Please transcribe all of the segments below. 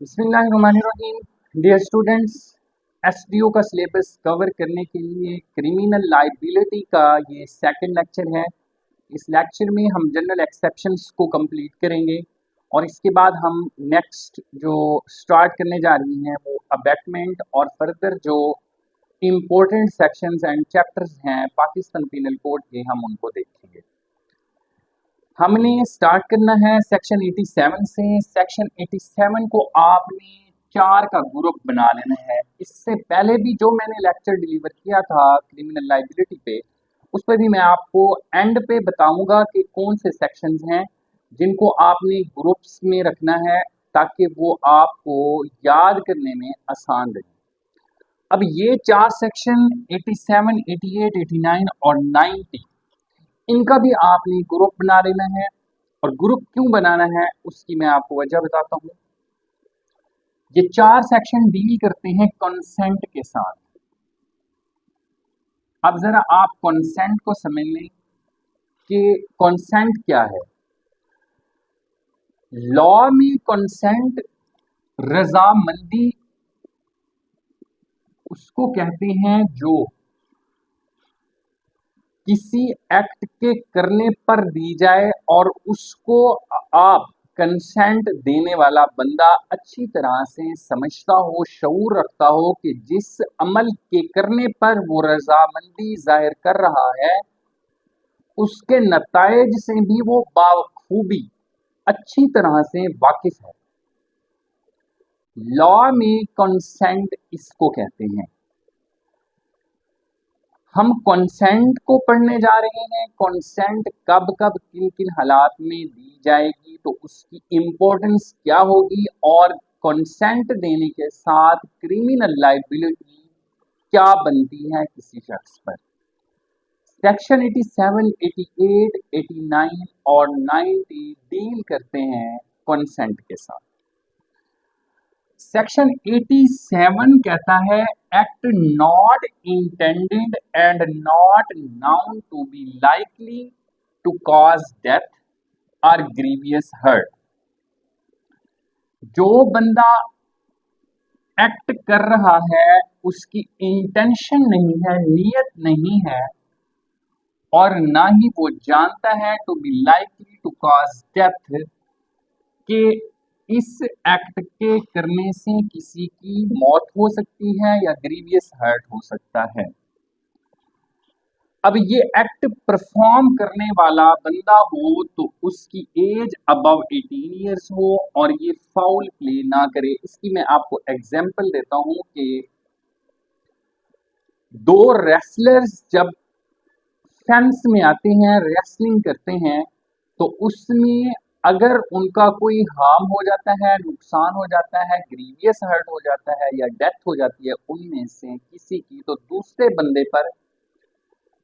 बिस्मिल्लाहिर्रहमानिर्रहीम। Dear students, SDO का syllabus cover करने के लिए क्रिमिनल लाइबिलिटी का ये सेकंड लेक्चर है। इस लेक्चर में हम जनरल एक्सेप्शंस को कंप्लीट करेंगे और इसके बाद हम नेक्स्ट जो स्टार्ट करने जा रही हैं वो अबैटमेंट और फर्दर जो इम्पोर्टेंट सेक्शंस एंड चैप्टर्स हैं पाकिस्तान पिनल कोड के, हम उनको देखेंगे। हमने स्टार्ट करना है सेक्शन 87 से। सेक्शन 87 को आपने 4 का ग्रुप बना लेना है। इससे पहले भी जो मैंने लेक्चर डिलीवर किया था क्रिमिनल लाइबिलिटी पे, उस पर भी मैं आपको एंड पे बताऊंगा कि कौन से सेक्शंस हैं जिनको आपने ग्रुप्स में रखना है ताकि वो आपको याद करने में आसान रहे। अब ये 4 सेक्शन 87, 88, 89 और 90, इनका भी आपने ग्रुप बना लेना है। और ग्रुप क्यों बनाना है उसकी मैं आपको वजह बताता हूं। ये 4 सेक्शन डील करते हैं कंसेंट के साथ। अब जरा आप कंसेंट को समझ लें कि कंसेंट क्या है। लॉ में कंसेंट रजामंदी उसको कहते हैं जो किसी एक्ट के करने पर दी जाए और उसको आप कंसेंट देने वाला बंदा अच्छी तरह से समझता हो, शऊर रखता हो कि जिस अमल के करने पर वो रजामंदी जाहिर कर रहा है उसके नताइज से भी वो बाखूबी अच्छी तरह से वाकिफ है। लॉ में कंसेंट इसको कहते हैं। हम कंसेंट को पढ़ने जा रहे हैं। कंसेंट कब कब किन किन हालात में दी जाएगी, तो उसकी इम्पोर्टेंस क्या होगी और कंसेंट देने के साथ क्रिमिनल लाइबिलिटी क्या बनती है किसी शख्स पर। सेक्शन 87, 88, 89 और 90 डील करते हैं कंसेंट के साथ। सेक्शन 87 कहता है act not intended and not known to be likely to cause death और ग्रीवियस हर्ट। जो बंदा एक्ट कर रहा है उसकी इंटेंशन नहीं है, नीयत नहीं है और ना ही वो जानता है to be likely to cause death कि इस एक्ट के करने से किसी की मौत हो सकती है या ग्रीवियस हर्ट हो सकता है। अब ये एक्ट परफॉर्म करने वाला बंदा हो तो उसकी एज अबव 18 इयर्स हो और ये फाउल प्ले ना करे। इसकी मैं आपको एग्जांपल देता हूं कि 2 रेसलर्स जब फेंस में आते हैं, रेसलिंग करते हैं, तो उसमें अगर उनका कोई हार्म हो जाता है, नुकसान हो जाता है, ग्रीवियस हर्ट हो जाता है या डेथ हो जाती है उनमें से किसी की, तो दूसरे बंदे पर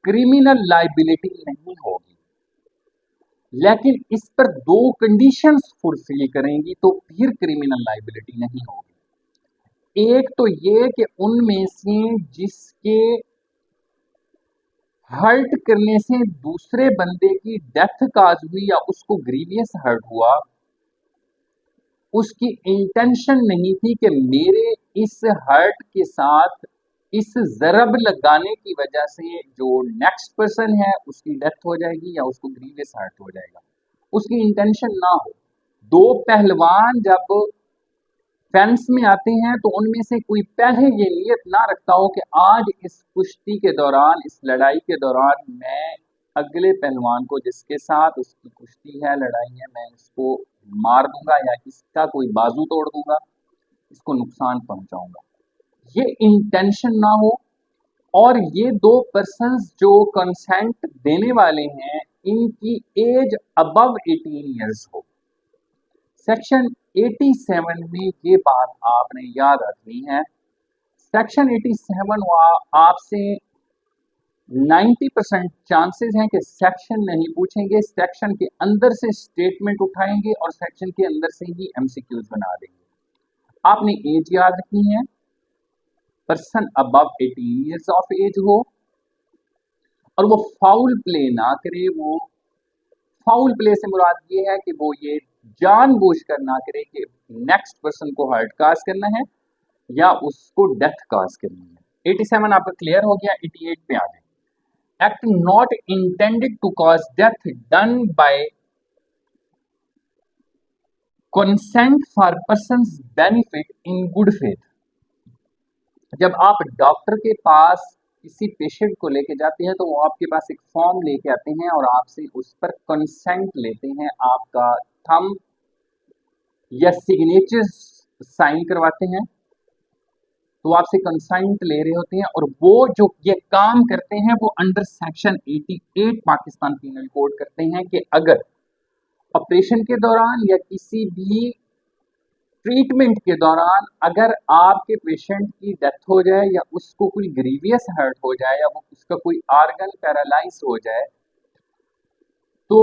क्रिमिनल लाइबिलिटी नहीं होगी। लेकिन इस पर 2 कंडीशंस फुलफिल करेंगी तो फिर क्रिमिनल लाइबिलिटी नहीं होगी। एक तो ये कि उनमें से जिसके हर्ट करने से दूसरे बंदे की डेथ काज हुई या उसको ग्रीवियस हर्ट हुआ, उसकी इंटेंशन नहीं थी कि मेरे इस हर्ट के साथ इस जरब लगाने की वजह से जो नेक्स्ट पर्सन है उसकी डेथ हो जाएगी या उसको ग्रीवियस हर्ट हो जाएगा, उसकी इंटेंशन ना हो। 2 पहलवान जब फैंस में आते हैं तो उनमें से कोई पहले ये नियत ना रखता हो कि आज इस कुश्ती के दौरान, इस लड़ाई के दौरान मैं अगले पहलवान को जिसके साथ उसकी कुश्ती है, लड़ाई है, मैं इसको मार दूंगा या इसका कोई बाजू तोड़ दूंगा, इसको नुकसान पहुंचाऊंगा, ये इंटेंशन ना हो। और ये 2 पर्सन्स जो कंसेंट देने वाले हैं इनकी एज अबव 18 इयर्स हो। सेक्शन 87 में ये बात आपने याद रखनी है। सेक्शन 87 आपसे 90% चांसेस हैं कि सेक्शन नहीं पूछेंगे, सेक्शन के अंदर से स्टेटमेंट उठाएंगे और सेक्शन के अंदर से ही एमसीक्यूज बना देंगे। आपने एज याद रखनी है, person above 18 years of age हो और वो फाउल प्ले ना करे, वो फाउल प्ले से मुराद ये है कि वो ये जानबूझकर ना करे कि नेक्स्ट पर्सन को हर्ट काज करना है या उसको डेथ काज करनी है। 87 आपका क्लियर हो गया। 88 पे आ जाए। Act not intended to cause death done by consent for person's benefit in good faith. जब आप डॉक्टर के पास किसी पेशेंट को लेके जाते हैं तो वो आपके पास एक फॉर्म लेके आते हैं और आपसे उस पर कंसेंट लेते हैं, आपका थंब या सिग्नेचर साइन करवाते हैं, तो आपसे कंसेंट ले रहे होते हैं। और वो जो ये काम करते हैं वो under section 88 Pakistan penal code करते हैं कि अगर ऑपरेशन के दौरान या किसी भी ट्रीटमेंट के दौरान अगर आपके पेशेंट की डेथ हो जाए या उसको कोई ग्रीवियस हर्ट हो जाए या वो उसका कोई ऑर्गन पैरालाइज हो जाए तो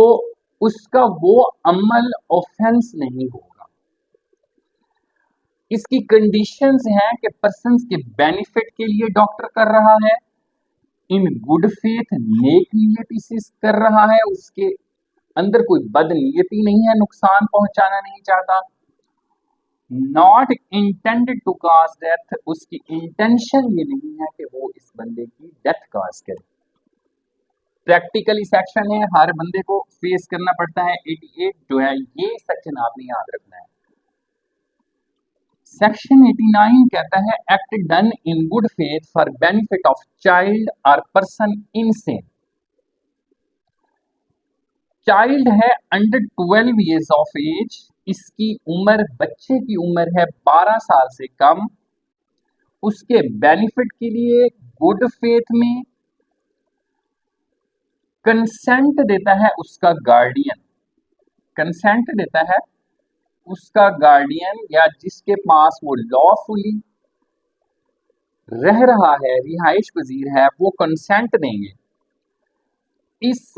उसका वो अमल ऑफेंस नहीं होगा। इसकी कंडीशंस हैं कि पर्सन के बेनिफिट के लिए डॉक्टर कर रहा है, इन गुड फेथ नेक नियति से कर रहा है, उसके अंदर कोई बदनीयती नहीं है, नुकसान पहुंचाना नहीं चाहता। Not intended to cause death, उसकी इंटेंशन ये नहीं है कि वो इस बंदे की डेथ कॉज करे। प्रैक्टिकली सेक्शन है, हर बंदे को फेस करना पड़ता है। 88 जो है ये सेक्शन आपने याद रखना है। सेक्शन 89 कहता है act done in good faith for benefit of child और पर्सन इनसेन। चाइल्ड है अंडर 12 ईयर्स ऑफ एज, इसकी उम्र, बच्चे की उम्र है 12 साल से कम। उसके बेनिफिट के लिए गुड फेथ में कंसेंट देता है उसका गार्डियन, कंसेंट देता है उसका गार्डियन या जिसके पास वो लॉफुली रह रहा है, रिहाइश पजीर है, वो कंसेंट देंगे। इस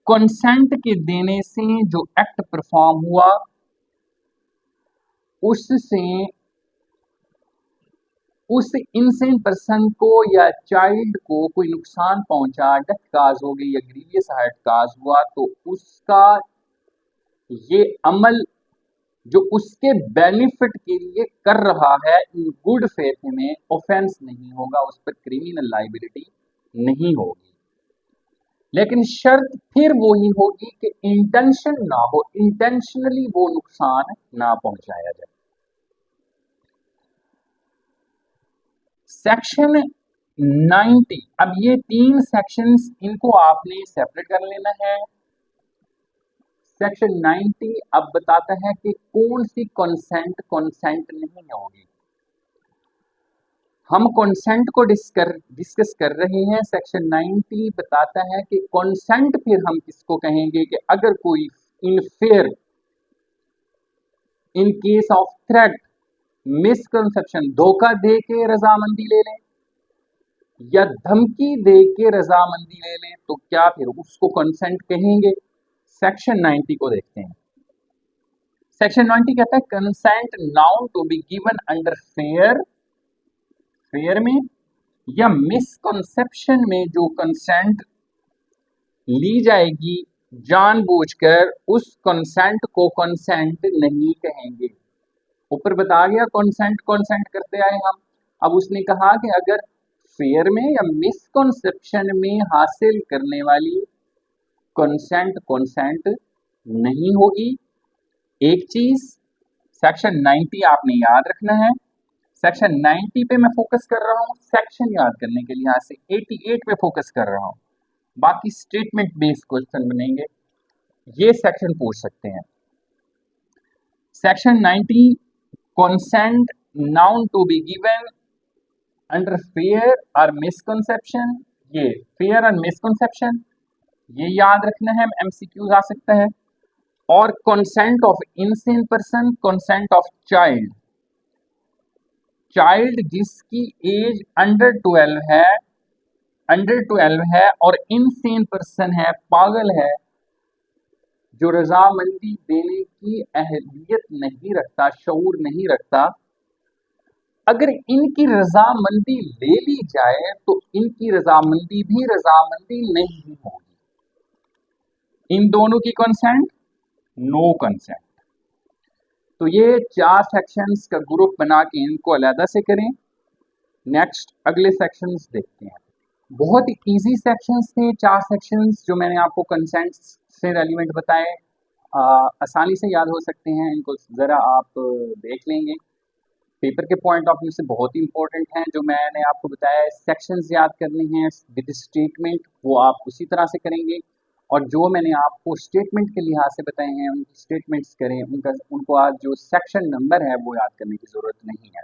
कंसेंट के देने से जो एक्ट परफॉर्म हुआ उससे उस इनसेन पर्सन को या चाइल्ड को कोई नुकसान पहुंचा, डेथ काज हो गई या ग्रीवियस हार्ट काज हुआ, तो उसका ये अमल जो उसके बेनिफिट के लिए कर रहा है इन गुड फेथ में ऑफेंस नहीं होगा, उस पर क्रिमिनल लाइबिलिटी नहीं होगी। लेकिन शर्त फिर वही होगी कि इंटेंशन ना हो, इंटेंशनली वो नुकसान ना पहुंचाया जाए। सेक्शन 90, अब ये 3 सेक्शंस इनको आपने सेपरेट कर लेना है। सेक्शन 90 अब बताता है कि कौन सी कंसेंट नहीं होगी। हम कंसेंट को डिस्कस कर रहे हैं। सेक्शन 90 बताता है कि कंसेंट फिर हम किसको कहेंगे कि अगर कोई in fear in case of threat, misconception, धोखा दे के रजामंदी ले लें या धमकी दे के रजामंदी ले लें तो क्या फिर उसको कंसेंट कहेंगे। सेक्शन 90 को देखते हैं। सेक्शन 90 कहता है consent known to be given under fear, fear में या मिसकंसेप्शन में जो कंसेंट ली जाएगी जानबूझकर, उस कंसेंट को कंसेंट नहीं कहेंगे। ऊपर बता गया कंसेंट कंसेंट करते आए हम। अब उसने कहा कि अगर फेयर में या मिसकंसेप्शन में हासिल करने वाली कंसेंट कंसेंट नहीं होगी। एक चीज सेक्शन 90 आपने याद रखना है। सेक्शन 90 पे मैं फोकस कर रहा हूं सेक्शन याद करने के लिहाज से, 88 पे फोकस कर रहा हूं, बाकी स्टेटमेंट बेस्ड क्वेश्चन बनेंगे, ये सेक्शन पूछ सकते हैं। Section 90 consent known to be given under fear और मिसकंसेप्शन, ये फेयर और मिसकंसेप्शन ये याद रखना है, एमसीक्यूज आ सकता है। और consent of insane person, consent of child, child जिसकी एज अंडर 12 है, अंडर 12 है और इनसेन पर्सन है, पागल है, जो रजामंदी देने की अहलियत नहीं रखता, शऊर नहीं रखता, अगर इनकी रजामंदी ले ली जाए तो इनकी रजामंदी भी रजामंदी नहीं होगी। इन दोनों की कंसेंट, नो कंसेंट। तो ये 4 सेक्शंस का ग्रुप बना के इनको अलग से करें। नेक्स्ट अगले सेक्शंस देखते हैं। बहुत इजी सेक्शंस थे 4 सेक्शंस जो मैंने आपको कंसेंट्स से रेलिवेंट बताए, आसानी से याद हो सकते हैं। इनको ज़रा आप देख लेंगे, पेपर के पॉइंट ऑफ व्यू से बहुत ही इंपॉर्टेंट हैं। जो मैंने आपको बताया सेक्शंस याद करने हैं विद स्टेटमेंट, वो आप उसी तरह से करेंगे। और जो मैंने आपको स्टेटमेंट के लिहाज से बताए हैं उनकी स्टेटमेंट्स करें, उनको आज जो सेक्शन नंबर है वो याद करने की ज़रूरत नहीं है।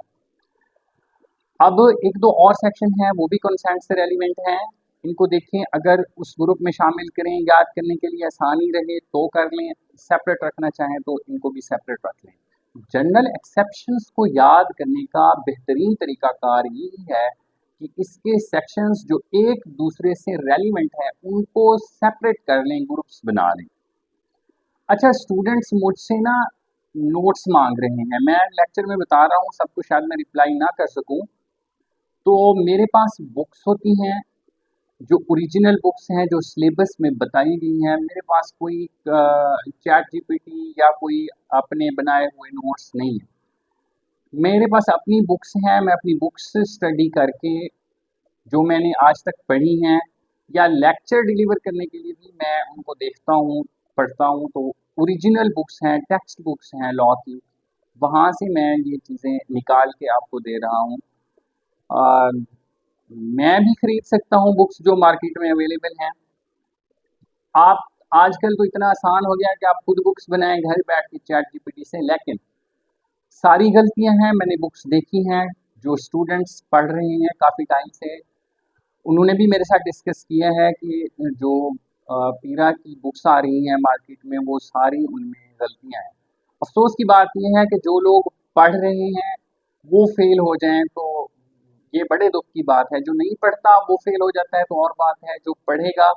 अब एक दो और सेक्शन हैं वो भी कंसेंट से रेलिवेंट हैं, इनको देखें। अगर उस ग्रुप में शामिल करें, याद करने के लिए आसानी रहे तो कर लें, सेपरेट रखना चाहें तो इनको भी सेपरेट रख लें। जनरल एक्सेप्शंस को याद करने का बेहतरीन तरीकाकार यही है कि इसके सेक्शंस जो एक दूसरे से रेलिवेंट है उनको सेपरेट कर लें, ग्रुप्स बना लें। अच्छा, स्टूडेंट्स मुझसे ना नोट्स मांग रहे हैं, मैं लेक्चर में बता रहा हूँ, सबको शायद मैं रिप्लाई ना कर सकूँ। तो मेरे पास बुक्स होती हैं जो ओरिजिनल बुक्स हैं जो सिलेबस में बताई गई हैं। मेरे पास कोई चैट जीपीटी या कोई अपने बनाए हुए नोट्स नहीं है। मेरे पास अपनी बुक्स हैं, मैं अपनी बुक्स से स्टडी करके जो मैंने आज तक पढ़ी हैं या लेक्चर डिलीवर करने के लिए भी मैं उनको देखता हूँ, पढ़ता हूँ। तो ओरिजिनल बुक्स हैं, टेक्स्ट बुक्स हैं लॉ की, वहाँ से मैं ये चीज़ें निकाल के आपको दे रहा हूँ। मैं भी खरीद सकता हूँ बुक्स जो मार्केट में अवेलेबल हैं। आप आजकल तो इतना आसान हो गया कि आप खुद बुक्स बनाएं घर बैठ के चैट जीपीटी से, लेकिन सारी गलतियां हैं, मैंने बुक्स देखी हैं। जो स्टूडेंट्स पढ़ रहे हैं काफ़ी टाइम से, उन्होंने भी मेरे साथ डिस्कस किया है कि जो पीरा की बुक्स आ रही हैं मार्केट में वो सारी उनमें गलतियां हैं। अफसोस की बात यह है कि जो लोग पढ़ रहे हैं वो फेल हो जाएं तो ये बड़े दुख की बात है। जो नहीं पढ़ता वो फेल हो जाता है तो और बात है, जो पढ़ेगा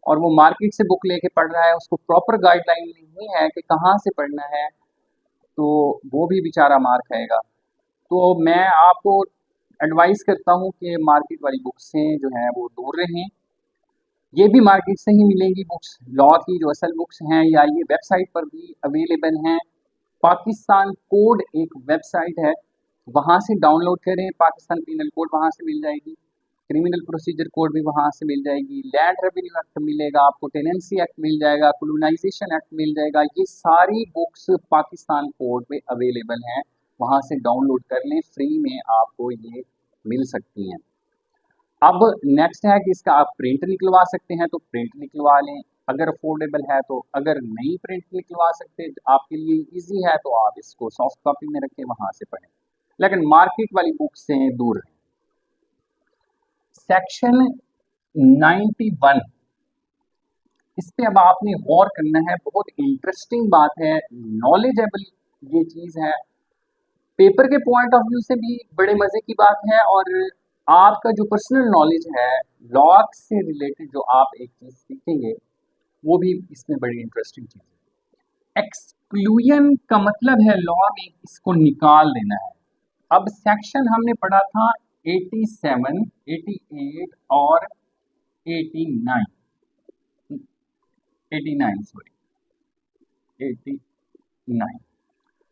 और वो मार्केट से बुक लेके पढ़ रहा है, उसको प्रॉपर गाइडलाइन नहीं है कि कहाँ से पढ़ना है, तो वो भी बेचारा मार खाएगा। तो मैं आपको एडवाइस करता हूँ कि मार्केट वाली बुक्स से जो है वो दूर रहें। ये भी मार्केट से ही मिलेंगी बुक्स, लॉ की जो असल बुक्स हैं, या ये वेबसाइट पर भी अवेलेबल हैं। पाकिस्तान कोड एक वेबसाइट है, वहाँ से डाउनलोड करें, पाकिस्तान पीनल कोड वहाँ से मिल जाएगी, क्रिमिनल प्रोसीजर कोड भी वहाँ से मिल जाएगी, लैंड रेवेन्यू एक्ट मिलेगा आपको, टेनेंसी एक्ट मिल जाएगा, कोलोनाइजेशन एक्ट मिल जाएगा। ये सारी बुक्स पाकिस्तान कोड पे अवेलेबल हैं, वहाँ से डाउनलोड कर लें, फ्री में आपको ये मिल सकती हैं। अब नेक्स्ट है कि इसका आप प्रिंट निकलवा सकते हैं तो प्रिंट निकलवा लें अगर अफोर्डेबल है तो। अगर नहीं प्रिंट निकलवा सकते, आपके लिए इजी है, तो आप इसको सॉफ्ट कॉपी में रखें, वहाँ से पढ़ें, लेकिन मार्केट वाली बुक से दूर रहें। सेक्शन 91, इस पे अब आपने गौर करना है, बहुत इंटरेस्टिंग बात है, नॉलेजेबल ये चीज़ है, पेपर के पॉइंट ऑफ व्यू से भी बड़े मज़े की बात है, और आपका जो पर्सनल नॉलेज है लॉ से रिलेटेड जो आप एक चीज़ सीखेंगे वो भी इसमें बड़ी इंटरेस्टिंग चीज़ है। एक्सक्लूजन का मतलब है लॉ में इसको निकाल देना है। अब सेक्शन हमने पढ़ा था 87, 88 और 89,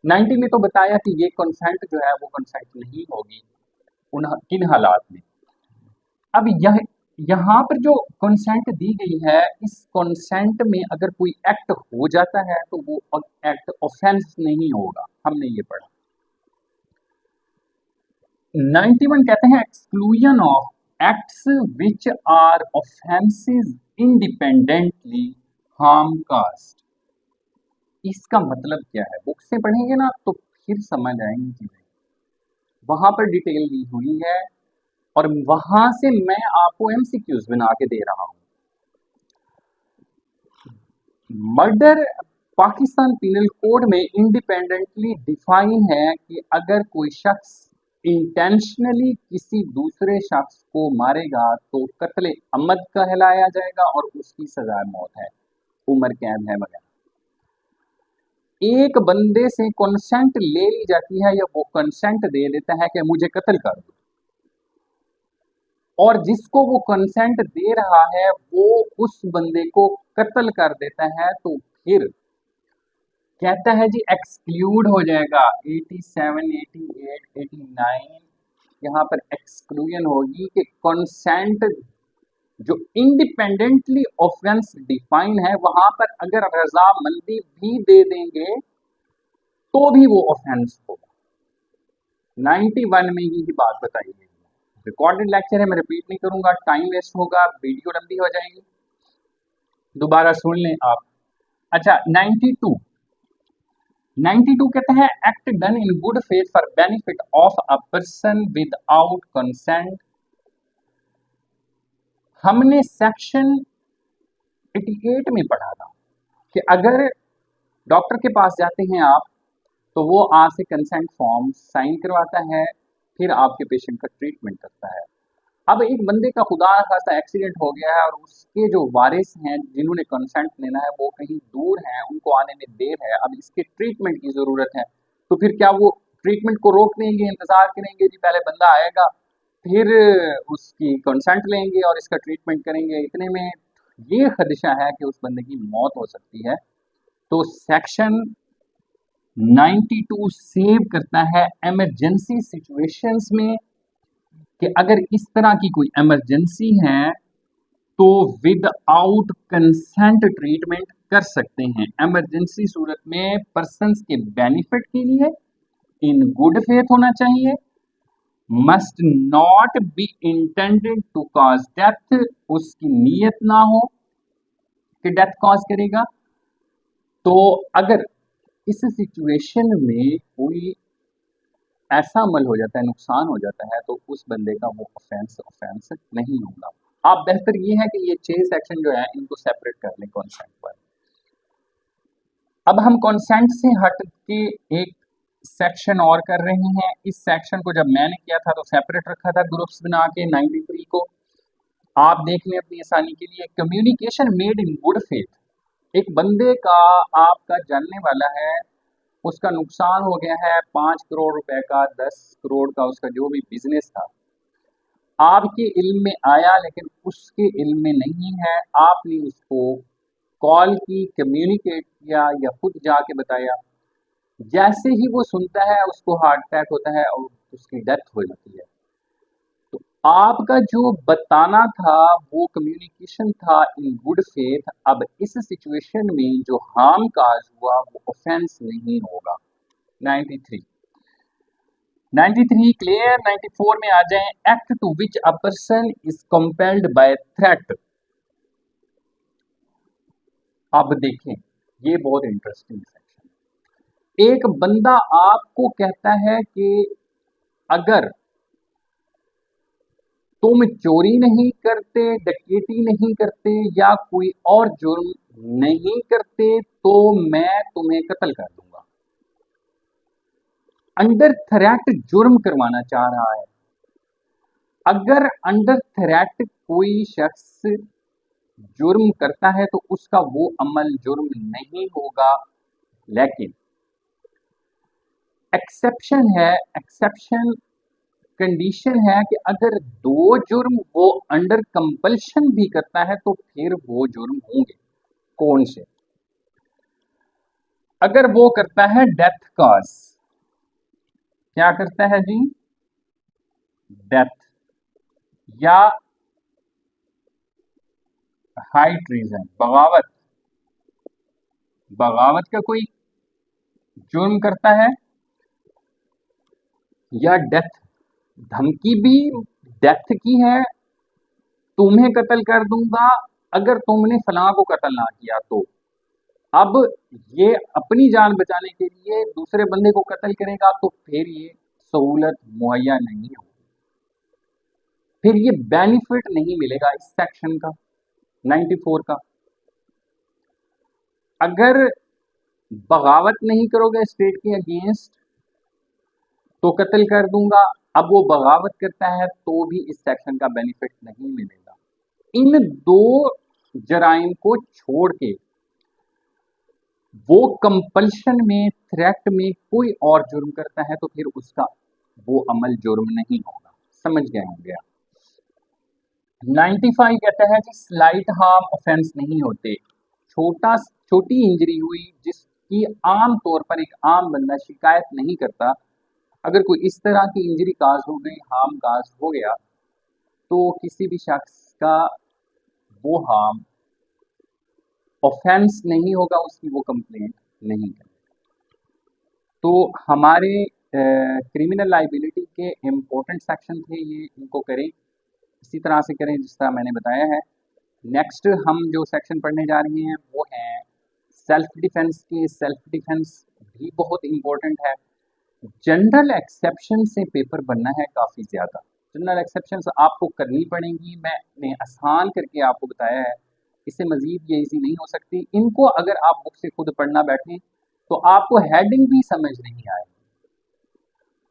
90 में तो बताया कि ये कंसेंट जो है वो कंसेंट नहीं होगी उन किन हालात में। अब यहाँ पर जो कंसेंट दी गई है, इस कंसेंट में अगर कोई एक्ट हो जाता है तो वो एक्ट ऑफेंस नहीं होगा, हमने ये पढ़ा। 91 कहते हैं exclusion of acts which are offences independently harm caused. इसका मतलब क्या है, बुक से पढ़ेंगे ना तो फिर समझ आएंगी चीजें, वहां पर डिटेल दी हुई है और वहां से मैं आपको एमसीक्यूज बना के दे रहा हूं। मर्डर पाकिस्तान पीनल कोड में इंडिपेंडेंटली डिफाइन है कि अगर कोई शख्स इंटेंशनली किसी दूसरे शख्स को मारेगा तो कत्ले अमद कहलाया जाएगा और उसकी सजा मौत है, उम्र कैद है वगैरह। एक बंदे से कंसेंट ले ली जाती है या वो कंसेंट दे देता है कि मुझे कत्ल कर दो, और जिसको वो कंसेंट दे रहा है वो उस बंदे को कत्ल कर देता है तो फिर कहता है जी एक्सक्लूड हो जाएगा 87, 88, 89, यहाँ पर एक्सक्लूजन होगी कि कंसेंट जो इंडिपेंडेंटली ऑफेंस डिफाइन है वहां पर अगर रजामंदी भी दे देंगे तो भी वो ऑफेंस होगा। 91 में ही बात बताई गई है। रिकॉर्डेड लेक्चर है, मैं रिपीट नहीं करूंगा, टाइम वेस्ट होगा, वीडियो लंबी हो जाएगी, दोबारा सुन लें आप। अच्छा 92 कहता है act done in good faith for benefit of a person without consent. हमने सेक्शन 88 में पढ़ा था कि अगर डॉक्टर के पास जाते हैं आप तो वो आपसे कंसेंट फॉर्म साइन करवाता है, फिर आपके पेशेंट का ट्रीटमेंट करता है। अब एक बंदे का खुदा न खास्ता एक्सीडेंट हो गया है और उसके जो वारिस हैं जिन्होंने कंसेंट लेना है वो कहीं दूर हैं, उनको आने में देर है, अब इसके ट्रीटमेंट की ज़रूरत है, तो फिर क्या वो ट्रीटमेंट को रोक देंगे, इंतज़ार करेंगे जी पहले बंदा आएगा फिर उसकी कंसेंट लेंगे और इसका ट्रीटमेंट करेंगे? इतने में ये खदशा है कि उस बंदे की मौत हो सकती है। तो सेक्शन 92 सेव करता है इमरजेंसी सिचुएशंस में कि अगर इस तरह की कोई इमरजेंसी है तो विदाउट कंसेंट ट्रीटमेंट कर सकते हैं। इमरजेंसी सूरत में पर्सन्स के बेनिफिट के लिए इन गुड फेथ होना चाहिए, must not be intended to cause death, उसकी नीयत ना हो कि डेथ कॉज करेगा। तो अगर इस सिचुएशन में कोई ऐसा अमल हो जाता है, नुकसान हो जाता है, तो उस बंदे का वो ऑफेंस नहीं होगा। आप बेहतर ये है कि ये 6 सेक्शन जो है इनको सेपरेट कर लें कॉन्सेंट पर। अब हम कॉन्सेंट से हट के एक सेक्शन और कर रहे हैं। इस सेक्शन को जब मैंने किया था तो सेपरेट रखा था ग्रुप्स बना के 93 को। आप देख लें अपनी आसानी के लिए। Communication made in good faith, एक बंदे का आपका जानने वाला है, उसका नुकसान हो गया है 5 करोड़ रुपए का, 10 करोड़ का, उसका जो भी बिजनेस था, आपके इल्म में आया लेकिन उसके इल्म में नहीं है, आपने उसको कॉल की, कम्युनिकेट किया या खुद जाके बताया। जैसे ही वो सुनता है उसको हार्ट अटैक होता है और उसकी डेथ हो जाती है। तो आपका जो बताना था वो कम्युनिकेशन था इन गुड फेथ। अब इस सिचुएशन में जो हार्म काज हुआ वो ऑफेंस नहीं होगा। 93 क्लियर। 94 में आ जाएं। Act to which a person is compelled by threat. अब देखें, ये बहुत इंटरेस्टिंग सेक्शन। एक बंदा आपको कहता है कि अगर तुम चोरी नहीं करते, डकैती नहीं करते या कोई और जुर्म नहीं करते तो मैं तुम्हें कत्ल कर दूंगा। अंडर थ्रेट जुर्म करवाना चाह रहा है। अगर अंडर थ्रेट कोई शख्स जुर्म करता है तो उसका वो अमल जुर्म नहीं होगा, लेकिन एक्सेप्शन है, एक्सेप्शन कंडीशन है कि अगर 2 जुर्म वो अंडर कंपल्शन भी करता है तो फिर वो जुर्म होंगे। कौन से? अगर वो करता है डेथ कॉज, क्या करता है जी? डेथ, या हाई ट्रीजन, बगावत, बगावत का कोई जुर्म करता है, या डेथ, धमकी भी डेथ की है, तुम्हें कत्ल कर दूंगा अगर तुमने फलां को कत्ल ना किया तो। अब ये अपनी जान बचाने के लिए दूसरे बंदे को कत्ल करेगा तो फिर ये सहूलत मुहैया नहीं होगी, फिर ये बेनिफिट नहीं मिलेगा इस सेक्शन का, 94 का। अगर बगावत नहीं करोगे स्टेट के अगेंस्ट तो कत्ल कर दूंगा, अब वो बगावत करता है तो भी इस सेक्शन का बेनिफिट नहीं मिलेगा। इन 2 जराइम को छोड़ के वो कंपल्शन में, थ्रेट में कोई और जुर्म करता है तो फिर उसका वो अमल जुर्म नहीं होगा। समझ गए होंगे आप। 95 कहता है कि स्लाइट हार्म ऑफेंस नहीं होते। छोटी इंजरी हुई जिसकी आम तौर पर एक आम बंदा शिकायत नहीं करता, अगर कोई इस तरह की इंजरी काज हो गई, हार्म काज हो गया, तो किसी भी शख्स का वो हार्म ऑफेंस नहीं होगा, उसकी वो कंप्लेंट नहीं करेगा। तो हमारे क्रिमिनल लाइबिलिटी के इम्पोर्टेंट सेक्शन थे ये, इनको करें इसी तरह से करें जिस तरह मैंने बताया है। नेक्स्ट हम जो सेक्शन पढ़ने जा रहे हैं वो है सेल्फ डिफेंस के। सेल्फ डिफेंस भी बहुत इम्पोर्टेंट है। जनरल एक्सेप्शन से पेपर बनना है काफ़ी ज़्यादा। जनरल एक्सेप्शंस आपको करनी पड़ेंगी, मैंने आसान करके आपको बताया है, इससे मज़ीद ये इजी नहीं हो सकती। इनको अगर आप बुक से खुद पढ़ना बैठें तो आपको हेडिंग भी समझ नहीं आएगी।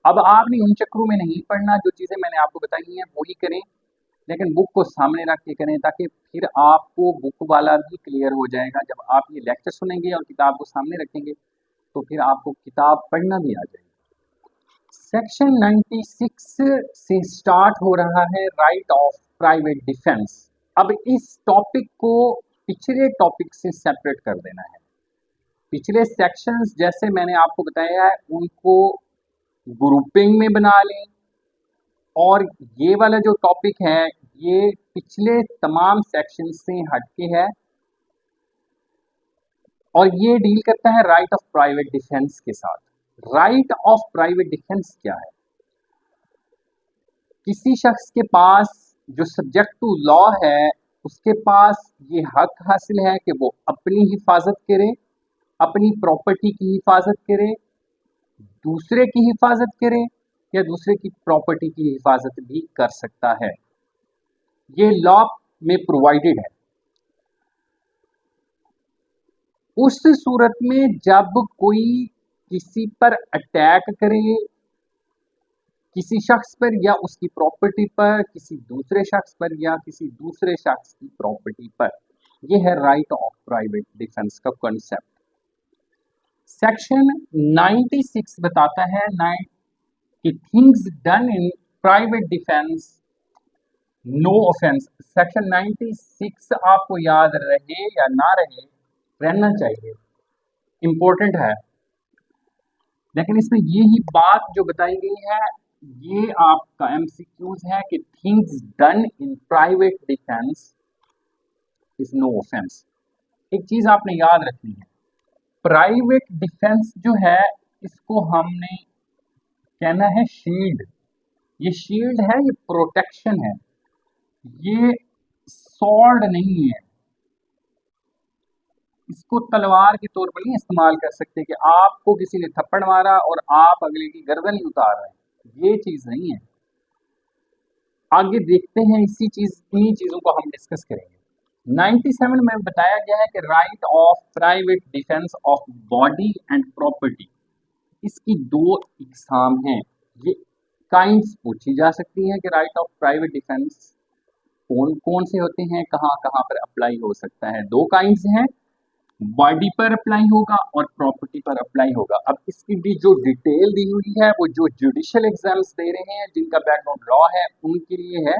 अब आपने उन चक्रों में नहीं पढ़ना, जो चीज़ें मैंने आपको बताई हैं वही करें, लेकिन बुक को सामने रख के करें, ताकि फिर आपको बुक वाला भी क्लियर हो जाएगा। जब आप ये लेक्चर सुनेंगे और किताब को सामने रखेंगे तो फिर आपको किताब पढ़ना भी आ जाएगी। सेक्शन 96 से स्टार्ट हो रहा है राइट ऑफ प्राइवेट डिफेंस। अब इस टॉपिक को पिछले टॉपिक से सेपरेट कर देना है। पिछले सेक्शंस जैसे मैंने आपको बताया है उनको ग्रुपिंग में बना लें, और ये वाला जो टॉपिक है ये पिछले तमाम सेक्शन से हटके है और ये डील करता है राइट ऑफ प्राइवेट डिफेंस के साथ। राइट ऑफ प्राइवेट डिफेंस क्या है? किसी शख्स के पास जो सब्जेक्ट टू लॉ है उसके पास ये हक हासिल है कि वो अपनी हिफाजत करे, अपनी प्रॉपर्टी की हिफाजत करे, दूसरे की हिफाजत करे या दूसरे की प्रॉपर्टी की हिफाजत भी कर सकता है। ये लॉ में प्रोवाइडेड है। उस सूरत में जब कोई किसी पर अटैक करे, किसी शख्स पर या उसकी प्रॉपर्टी पर, किसी दूसरे शख्स पर या किसी दूसरे शख्स की प्रॉपर्टी पर, यह है राइट ऑफ प्राइवेट डिफेंस का कॉन्सेप्ट। सेक्शन 96 बताता है कि things done in private defence no offence. Section 96 आपको याद रहे या ना रहे, रहना चाहिए, इंपॉर्टेंट है। लेकिन इसमें यही बात जो बताई गई है ये आपका एमसीक्यूज है कि things done in private defence is no offence. एक चीज आपने याद रखनी है, प्राइवेट डिफेंस जो है इसको हमने कहना है शील्ड। ये शील्ड है, ये प्रोटेक्शन है, ये सॉर्ड नहीं है। इसको तलवार के तौर पर नहीं इस्तेमाल कर सकते कि आपको किसी ने थप्पड़ मारा और आप अगले की गर्दन ही उतार रहे हैं, ये चीज नहीं है। आगे देखते हैं, इन्हीं चीजों को हम डिस्कस करेंगे। 97 में बताया गया है कि right of private defence of body and property, इसकी दो इकसाम हैं। ये काइंड्स पूछी जा सकती हैं कि राइट ऑफ प्राइवेट डिफेंस कौन कौन से होते हैं, कहाँ कहाँ पर अप्लाई हो सकता है। दो काइंड्स हैं, बॉडी पर अप्लाई होगा और प्रॉपर्टी पर अप्लाई होगा। अब इसकी भी जो डिटेल दी हुई है वो जो जुडिशियल एग्जाम्स दे रहे हैं जिनका बैकग्राउंड लॉ है उनके लिए है।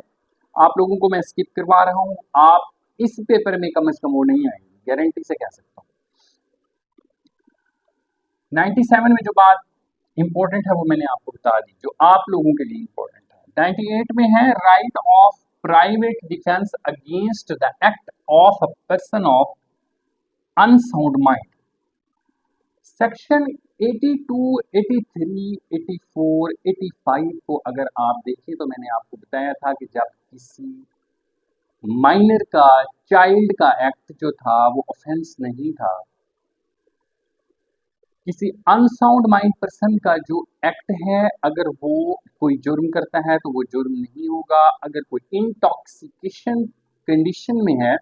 आप लोगों को मैं स्किप करवा रहा हूँ, आप इस पेपर में कम से कम वो नहीं आएंगे, गारंटी से कह सकता हूँ। 97 में जो बात इंपॉर्टेंट है वो मैंने आपको बता दी, जो आप लोगों के लिए इंपॉर्टेंट है। 98 में है right of private defence against the act of a person of unsound mind. Section 82, 83, 84, 85 को अगर आप देखें तो मैंने आपको बताया था कि जब किसी माइनर का, चाइल्ड का एक्ट जो था वो ऑफेंस नहीं था, किसी अनसाउंड माइंड पर्सन का जो एक्ट है अगर वो कोई जुर्म करता है तो वो जुर्म नहीं होगा। अगर कोई इंटॉक्सिकेशन कंडीशन में है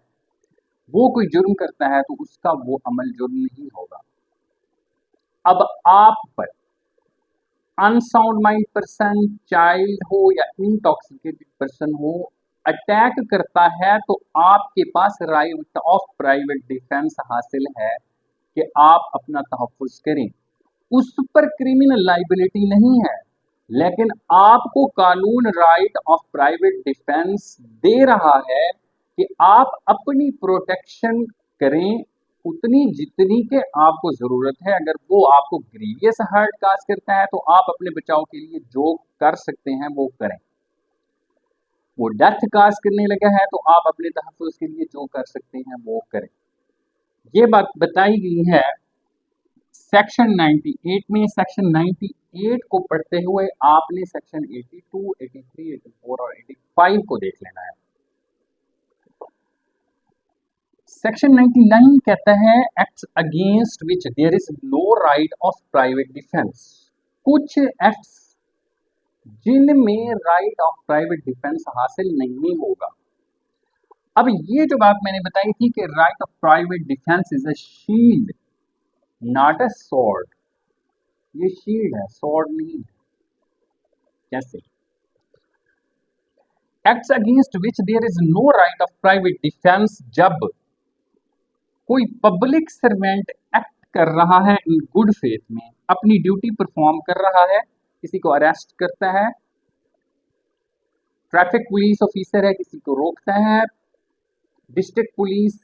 वो कोई जुर्म करता है तो उसका वो अमल जुर्म नहीं होगा। अब आप पर अनसाउंड माइंड पर्सन, चाइल्ड हो या इंटॉक्सिकेटेड पर्सन हो, अटैक करता है तो आपके पास राइट ऑफ प्राइवेट डिफेंस हासिल है कि आप अपना तहफ़्फ़ुज़ करें। उस पर क्रिमिनल लाइबिलिटी नहीं है, लेकिन आपको कानून राइट ऑफ प्राइवेट डिफेंस दे रहा है कि आप अपनी प्रोटेक्शन करें, उतनी जितनी के आपको जरूरत है। अगर वो आपको ग्रीवियस हर्ट काज करता है तो आप अपने बचाव के लिए जो कर सकते हैं वो करें। वो डेथ काज करने लगा है तो आप अपने तहफ़्फ़ुज़ के लिए जो कर सकते हैं वो करें। ये बात बताई गई है सेक्शन 98 में। सेक्शन 98 को पढ़ते हुए आपने सेक्शन 82, 83, 84 और 85 को देख लेना है। सेक्शन 99 कहता है acts against which there is no right of private defence. कुछ एक्ट्स जिनमें राइट ऑफ प्राइवेट डिफेंस हासिल नहीं होगा। अब ये जो बात मैंने बताई थी कि right of private defence is a shield not a sword, ये शील्ड है, स्वॉर्ड नहीं है। कैसे? Acts against which there is no right of private defence, जब कोई पब्लिक सर्वेंट एक्ट कर रहा है इन गुड फेथ में, अपनी ड्यूटी परफॉर्म कर रहा है, किसी को अरेस्ट करता है, ट्रैफिक पुलिस ऑफिसर है, किसी को रोकता है, डिस्ट्रिक्ट पुलिस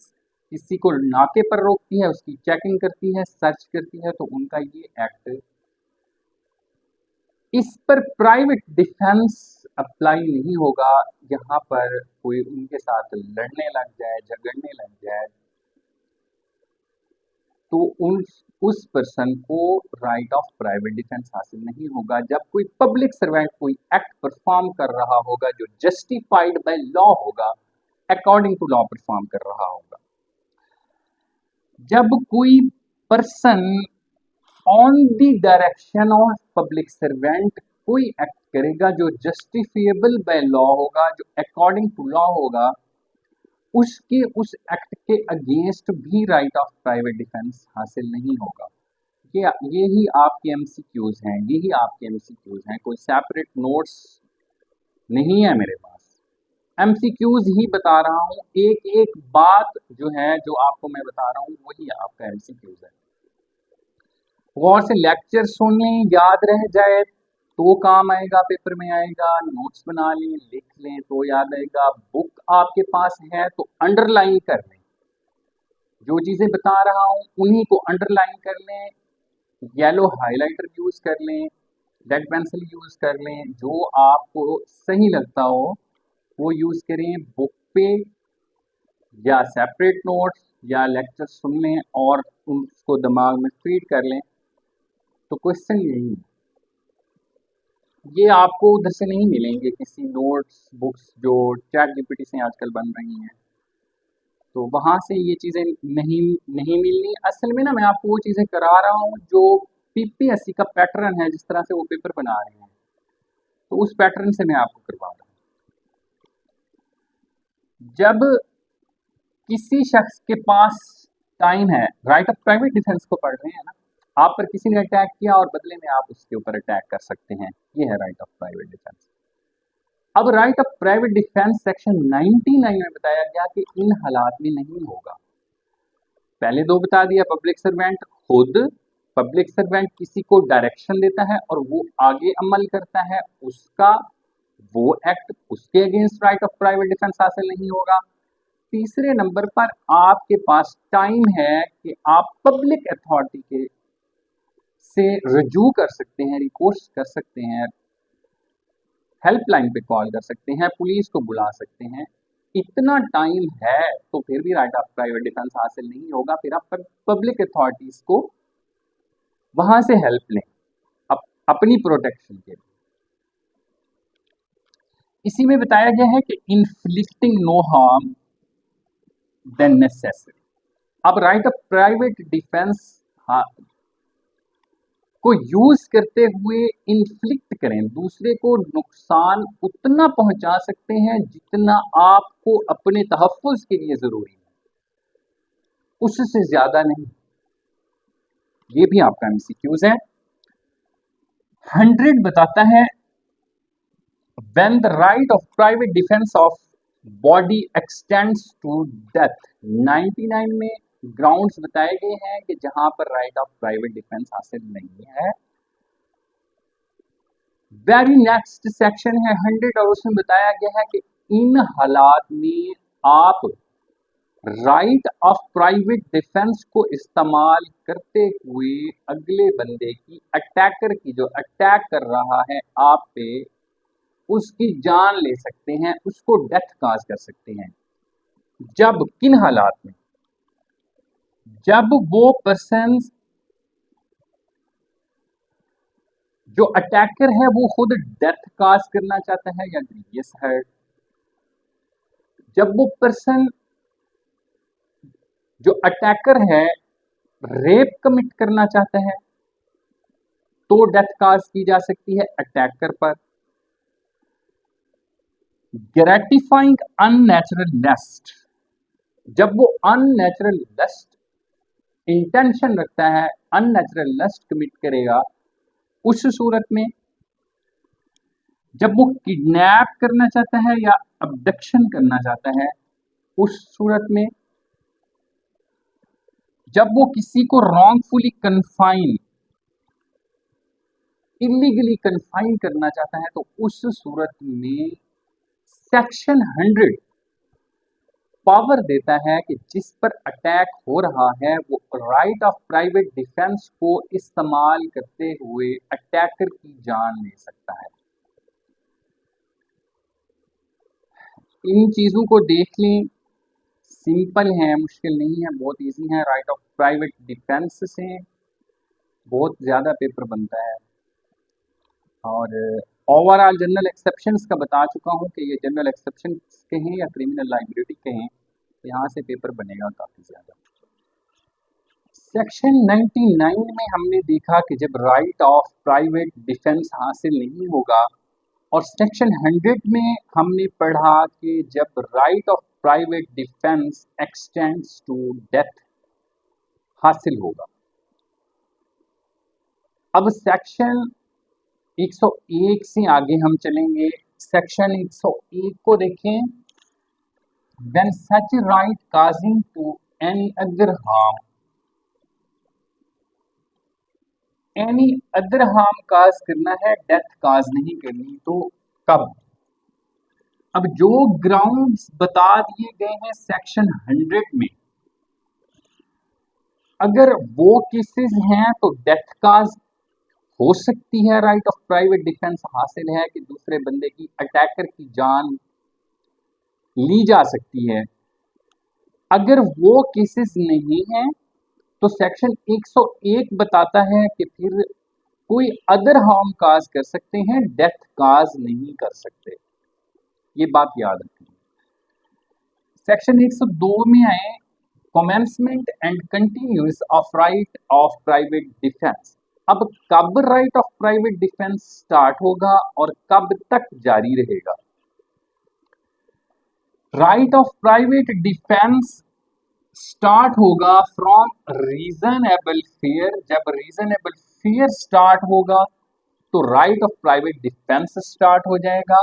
किसी को नाके पर रोकती है, उसकी चेकिंग करती है, सर्च करती है, तो उनका ये एक्ट, इस पर प्राइवेट डिफेंस अप्लाई नहीं होगा। यहाँ पर कोई उनके साथ लड़ने लग जाए, झगड़ने लग जाए, तो उस पर्सन को राइट ऑफ प्राइवेट डिफेंस हासिल नहीं होगा। जब कोई पब्लिक सर्वेंट कोई एक्ट परफॉर्म कर रहा होगा जो जस्टिफाइड बाय लॉ होगा, अकॉर्डिंग टू लॉ परफॉर्म कर रहा होगा। जब कोई person on the direction of public servant कोई एक्ट करेगा जो जस्टिफिएबल बाय लॉ होगा, जो अकॉर्डिंग टू लॉ होगा, उसके उस एक्ट के अगेंस्ट भी राइट ऑफ प्राइवेट डिफेंस हासिल नहीं होगा। ये ही आपके एमसीक्यूज हैं, यही आपके एमसीक्यूज हैं, कोई सेपरेट नोट्स नहीं है मेरे पास, एमसीक्यूज ही बता रहा हूँ। एक एक बात जो है, जो आपको मैं बता रहा हूँ, वही आपका एमसीक्यूज है। गौर से लेक्चर सुन लें, याद रह जाए तो काम आएगा, पेपर में आएगा। नोट्स बना लें, लिख लें तो याद आएगा। बुक आपके पास है तो अंडरलाइन कर लें, जो चीजें बता रहा हूं उन्हीं को अंडरलाइन कर लें, येलो हाइलाइटर यूज कर लें, रेड पेंसिल यूज कर लें, जो आपको सही लगता हो वो यूज करें। बुक पे या सेपरेट नोट्स या लेक्चर सुन लें और उसको दिमाग में फीड कर लें, तो क्वेश्चन यही, ये आपको उधर से नहीं मिलेंगे किसी नोट्स बुक्स जो चैट जीपीटी से आजकल बन रही हैं, तो वहाँ से ये चीज़ें नहीं मिलनी। असल में ना मैं आपको वो चीज़ें करा रहा हूँ जो पीपीएससी का पैटर्न है, जिस तरह से वो पेपर बना रहे हैं, तो उस पैटर्न से मैं आपको करवा रहा हूँ। जब किसी शख्स के पास टाइम है, राइट ऑफ प्राइवेट डिफेंस को पढ़ रहे हैं ना, आप पर किसी ने अटैक किया और बदले में आप उसके ऊपर अटैक कर सकते हैं, ये है राइट ऑफ प्राइवेट डिफेंस। अब right of private defence section 99 में बताया गया कि इन हालात में नहीं होगा। पहले दो बता दिया, पब्लिक सर्वेंट खुद, पब्लिक सर्वेंट किसी को डायरेक्शन देता है और वो आगे अमल करता है, उसका वो एक्ट, उसके against right of private defence हासिल नहीं होगा। तीसरे नंबर पर आपके पास टाइम है कि आप पब्लिक अथॉरिटी के से रजू कर सकते हैं, रिक्वेस्ट कर सकते हैं, हेल्पलाइन पे कॉल कर सकते हैं, पुलिस को बुला सकते हैं। इतना टाइम है तो फिर भी राइट ऑफ प्राइवेट डिफेंस हासिल नहीं होगा। फिर आप पब्लिक अथॉरिटीज को वहां से हेल्प लें अपनी प्रोटेक्शन के लिए। इसी में बताया गया है कि inflicting no harm than necessary. अब राइट ऑफ प्राइवेट डिफेंस को यूज करते हुए इन्फ्लिक्ट करें, दूसरे को नुकसान उतना पहुंचा सकते हैं जितना आपको अपने तहफ्फुज के लिए जरूरी है, उससे ज्यादा नहीं। ये भी आपका एमसीक्यूज है। 100 बताता है when the right of private defence of body extends to death. 99 में ग्राउंड्स बताए गए हैं कि जहां पर राइट ऑफ प्राइवेट डिफेंस हासिल नहीं है। वेरी नेक्स्ट सेक्शन है 100 और उसमें बताया गया है कि इन हालात में आप राइट ऑफ प्राइवेट डिफेंस को इस्तेमाल करते हुए अगले बंदे की, अटैकर की, जो अटैक कर रहा है आप पे, उसकी जान ले सकते हैं, उसको डेथ काज कर सकते हैं। जब किन हालात में? जब वो पर्सन, जो अटैकर है, वो खुद डेथ काज करना चाहता है या ग्रीवियस हर्ट। जब वो पर्सन, जो अटैकर है, रेप कमिट करना चाहता है तो डेथ काज की जा सकती है अटैकर पर। ग्रेटिफाइंग अननेचुरल लस्ट, जब वो अननेचुरल लस्ट इंटेंशन रखता है, अननेचुरल लस्ट कमिट करेगा, उस सूरत में। जब वो किडनैप करना चाहता है या अबडक्शन करना चाहता है, उस सूरत में। जब वो किसी को रॉन्गफुली कन्फाइन, इलीगली कन्फाइन करना चाहता है, तो उस सूरत में सेक्शन 100 पावर देता है कि जिस पर अटैक हो रहा है वो राइट ऑफ प्राइवेट डिफेंस को इस्तेमाल करते हुए अटैकर की जान ले सकता है। इन चीजों को देख लें, सिंपल है, मुश्किल नहीं है, बहुत इजी है। राइट ऑफ प्राइवेट डिफेंस से बहुत ज्यादा पेपर बनता है। और ओवरऑल जनरल एक्सेप्शंस का बता चुका हूं कि ये जनरल एक्सेप्शन कहें या क्रिमिनल लाइबिलिटी कहें, यहाँ से पेपर बनेगा काफी ज्यादा। सेक्शन 99 में हमने देखा कि जब राइट ऑफ प्राइवेट डिफेंस हासिल नहीं होगा, और सेक्शन 100 में हमने पढ़ा कि जब right of private defence extends to death हासिल होगा। अब सेक्शन 101 से आगे हम चलेंगे। सेक्शन 101 को देखें। When such right causing to any other harm, any other harm cause करना है, डेथ काज नहीं करनी, तो कब? अब जो ग्राउंड्स बता दिए गए हैं सेक्शन 100 में, अगर वो केसेस हैं तो डेथ काज हो सकती है, राइट ऑफ प्राइवेट डिफेंस हासिल है कि दूसरे बंदे की, अटैकर की जान ली जा सकती है। अगर वो केसेस नहीं है तो सेक्शन 101 बताता है कि फिर कोई अदर हार्म काज कर सकते हैं, डेथ काज नहीं कर सकते। ये बात याद रखें। सेक्शन 102 में आए, commencement and continuous of right of private defence. अब कब right of private defence start होगा और कब तक जारी रहेगा? Right of private defence start होगा फ्रॉम रीजनेबल फेयर। जब रीजनेबल फेयर स्टार्ट होगा तो right of private defence start हो जाएगा,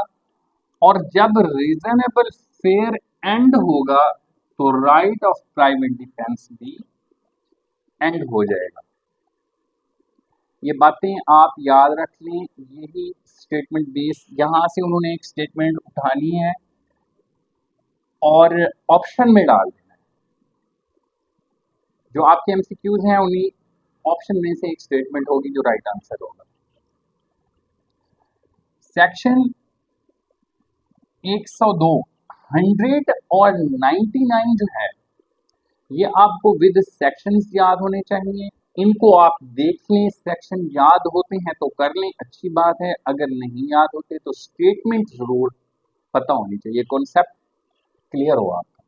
और जब रीजनेबल फेयर एंड होगा तो राइट ऑफ प्राइवेट डिफेंस भी एंड हो जाएगा। ये बातें आप याद रख लें। यही स्टेटमेंट बेस, यहां से उन्होंने एक स्टेटमेंट उठानी है और ऑप्शन में डाल देना है। जो आपके एमसीक्यूज हैं उन्हीं ऑप्शन में से एक स्टेटमेंट होगी जो राइट आंसर होगा। सेक्शन 102, 100 और 99 जो है, ये आपको विद सेक्शंस याद होने चाहिए। इनको आप देख लें, सेक्शन याद होते हैं तो कर लें, अच्छी बात है। अगर नहीं याद होते तो स्टेटमेंट जरूर पता होनी चाहिए, कॉन्सेप्ट क्लियर हो आपका।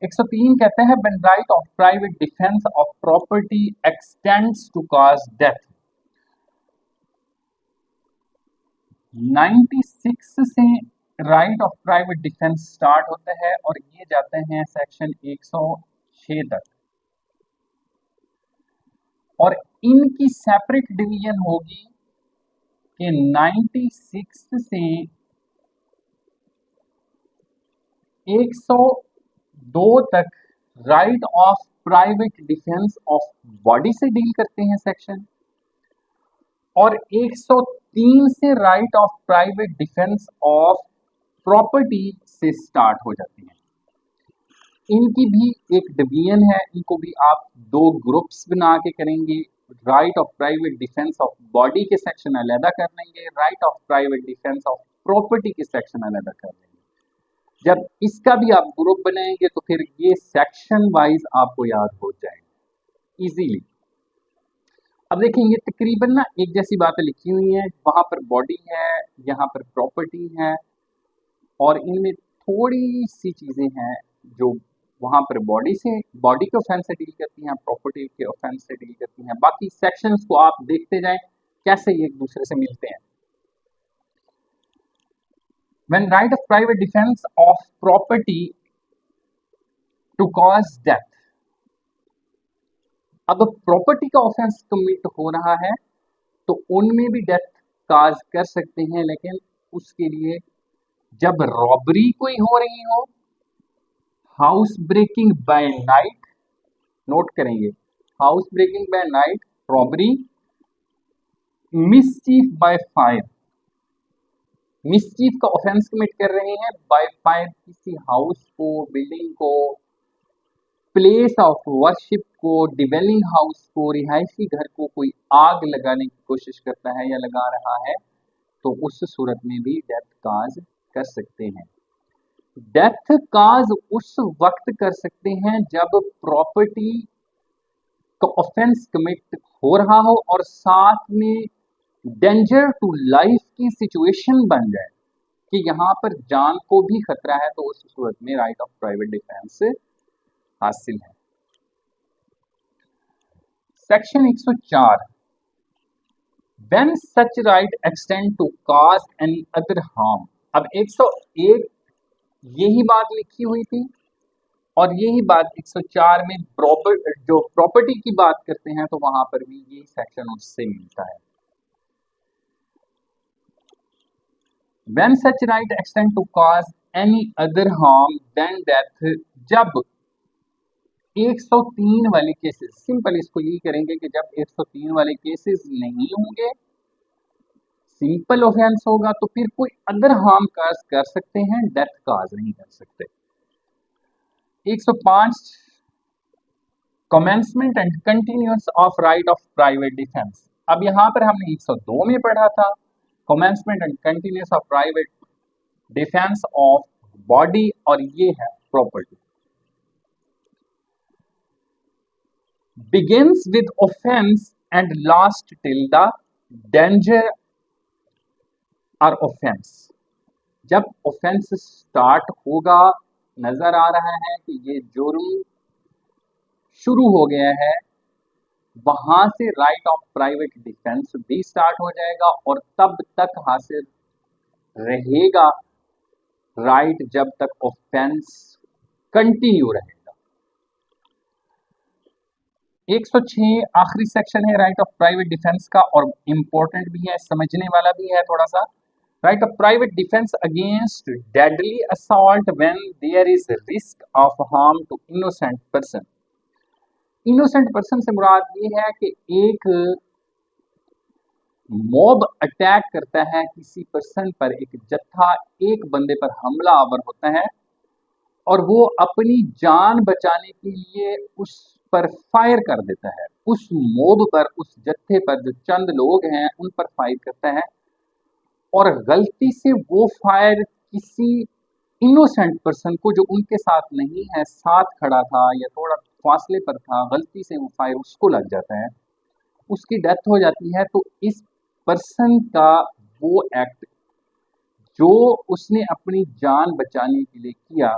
103 कहते हैं when right of private defence of property extends to cause death. 96 से right of private defence start होता है और ये जाते हैं सेक्शन 106 तक, और इनकी सेपरेट डिवीजन होगी कि 96 से 102 तक right of private defence of body से डील करते हैं सेक्शन, और 103 से right of private defence of property से स्टार्ट हो जाती है। इनकी भी एक डिवीजन है, इनको भी आप दो ग्रुप्स बना के करेंगे। Right of private defence of body के सेक्शन अलहदा कर लेंगे, right of private defence of property के सेक्शन अलहदा कर लेंगे। जब इसका भी आप ग्रुप बनाएंगे तो फिर ये सेक्शन वाइज आपको याद हो जाएंगे इजीली। अब देखें ये तकरीबन ना एक जैसी बातें लिखी हुई हैं, वहां पर बॉडी है, यहाँ पर प्रॉपर्टी है, और इनमें थोड़ी सी चीजें हैं जो वहां पर बॉडी के ऑफेंस से डील करती हैं, प्रॉपर्टी के ऑफेंस से डील करती हैं। बाकी सेक्शंस को आप देखते जाएं कैसे ये एक दूसरे से मिलते हैं। When right of private defense of property to cause death, अब प्रॉपर्टी का ऑफेंस कमिट हो रहा है तो उनमें भी डेथ काज कर सकते हैं, लेकिन उसके लिए जब रॉबरी कोई हो रही हो, house breaking by night, note करेंगे, house breaking by night, robbery, mischief by fire, mischief का ऑफेंस कमिट कर रहे हैं बाय फायर, किसी हाउस को, बिल्डिंग को, प्लेस ऑफ वर्शिप को, डिवेलिंग हाउस को, रिहायशी घर को कोई आग लगाने की कोशिश करता है या लगा रहा है तो उस सूरत में भी डेथ काज कर सकते हैं। डेथ काज उस वक्त कर सकते हैं जब प्रॉपर्टी का ऑफेंस कमिट हो रहा हो और साथ में डेंजर टू लाइफ की सिचुएशन बन जाए कि यहाँ पर जान को भी खतरा है, तो उस सूरत में राइट ऑफ प्राइवेट डिफेंस हासिल है। Section 104, When such right extend to cause any other harm। अब 101 यही बात लिखी हुई थी और यही बात 104 में जो प्रॉपर्टी की बात करते हैं तो वहां पर भी यही सेक्शन उससे मिलता है। When such right extend to cause any other harm than death, जब 103 वाले केसेस, सिंपल इसको यही करेंगे कि जब 103 वाले केसेस नहीं होंगे, सिंपल ऑफेंस होगा, तो फिर कोई अदर हार्म काज कर सकते हैं, डेथ काज नहीं कर सकते। 105, commencement and continuance of right of private defence. अब यहां पर हमने 102 में पढ़ा था commencement and continuance of private defence of body, और ये है property. Begins with offense and last till the danger or offense। जब offense स्टार्ट होगा, नजर आ रहा है कि ये जुर्म शुरू हो गया है, वहां से राइट ऑफ प्राइवेट डिफेंस भी स्टार्ट हो जाएगा और तब तक हासिल रहेगा राइट जब तक ऑफेंस कंटिन्यू रहेगा। 106 आखिरी सेक्शन है राइट ऑफ प्राइवेट डिफेंस का, और इंपॉर्टेंट भी है, समझने वाला भी है थोड़ा सा। Right of private defence against deadly assault when there is risk of harm to innocent person. Innocent person से मुराद ये है कि एक मॉब अटैक करता है किसी पर्सन पर, एक जत्था एक बंदे पर हमला आवर होता है और वो अपनी जान बचाने के लिए उस पर फायर कर देता है, उस मोब पर, उस जत्थे पर, जो चंद लोग हैं उन पर फायर करता है, और गलती से वो फायर किसी इनोसेंट पर्सन को जो उनके साथ नहीं है, साथ खड़ा था या थोड़ा फासले पर था, गलती से वो फायर उसको लग जाता है, उसकी डेथ हो जाती है। तो इस पर्सन का वो एक्ट जो उसने अपनी जान बचाने के लिए किया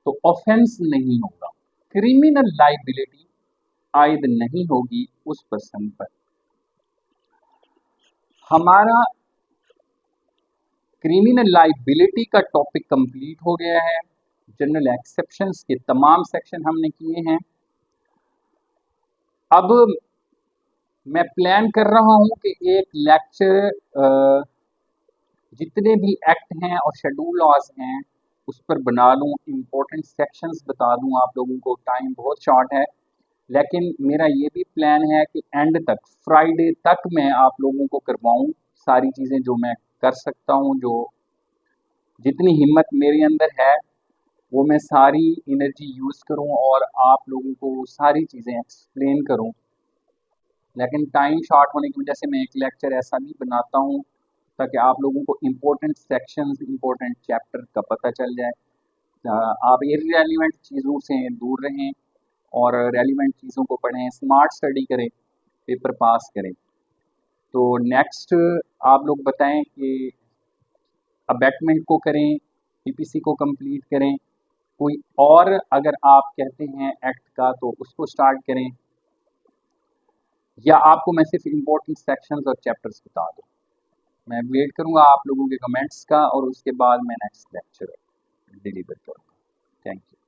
तो ऑफेंस नहीं होगा, क्रिमिनल लाइबिलिटी आयद नहीं होगी उस पर्सन पर। हमारा क्रिमिनल लाइबिलिटी का टॉपिक कंप्लीट हो गया है। जनरल एक्सेप्शंस के तमाम सेक्शन हमने किए हैं। अब मैं प्लान कर रहा हूं कि एक लेक्चर जितने भी एक्ट हैं और शेड्यूल लॉज हैं उस पर बना लूँ, इम्पोर्टेंट सेक्शंस बता दूँ आप लोगों को। टाइम बहुत शॉर्ट है, लेकिन मेरा ये भी प्लान है कि एंड तक, फ्राइडे तक मैं आप लोगों को करवाऊँ सारी चीज़ें जो मैं कर सकता हूँ, जो जितनी हिम्मत मेरे अंदर है वो मैं सारी एनर्जी यूज़ करूं और आप लोगों को सारी चीज़ें एक्सप्लेन करूं। लेकिन टाइम शॉर्ट होने की वजह से मैं एक लेक्चर ऐसा भी बनाता हूं ताकि आप लोगों को इम्पोर्टेंट सेक्शंस, इम्पोर्टेंट चैप्टर का पता चल जाए। आप इररेलीवेंट चीज़ों से दूर रहें और रेलिवेंट चीज़ों को पढ़ें, स्मार्ट स्टडी करें, पेपर पास करें। तो नेक्स्ट आप लोग बताएं कि अबैटमेंट को करें, पीपीसी को कंप्लीट करें, कोई और अगर आप कहते हैं एक्ट का तो उसको स्टार्ट करें, या आपको मैं सिर्फ इम्पोर्टेंट सेक्शंस और चैप्टर्स बता दूँ। मैं वेट करूँगा आप लोगों के कमेंट्स का और उसके बाद मैं नेक्स्ट लेक्चर डिलीवर करूँगा। Thank you.